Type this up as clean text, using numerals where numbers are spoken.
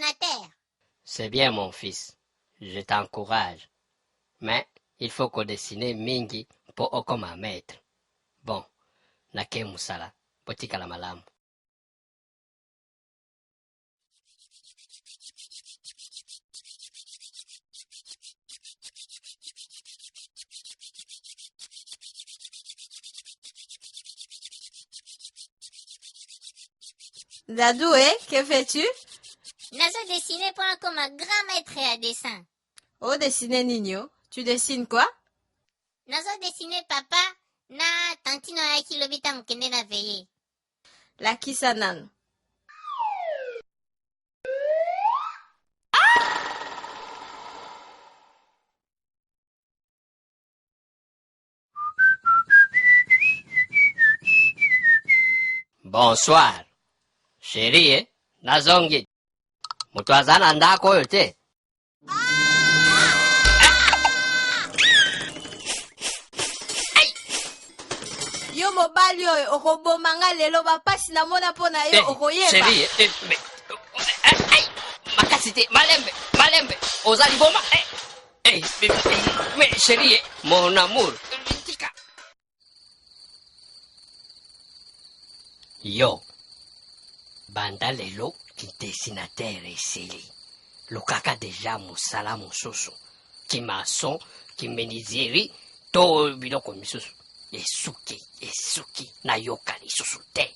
dessinateur. C'est bien, mon fils. Je t'encourage. Mais il faut qu'on dessine mingi pour okoma maître. Bon, nake musala, potikala malamu. Dadoué, que fais-tu? Nazo dessiné pour un comme un grand maître à dessin. Oh, dessiner Nino. Tu dessines quoi? Nazo dessiné papa na tantino yaki lobita mukende na veye. La kisanan. Bonsoir. Chérie, nazongi. Mutwazana ndako oyo te. Yo mobali oyo okoboma nga lelo bapasi namona mpona yo okoyeba. Chérie, makasi te, malembe, ozali boma. Mais chérie, mon amour, tika. Yo, banda lelo kidessinateur esili. Lukaka deja musala mosusu. Kimason, kimeniziri, to biloko misusu. Esuki, nayoka lisusu te.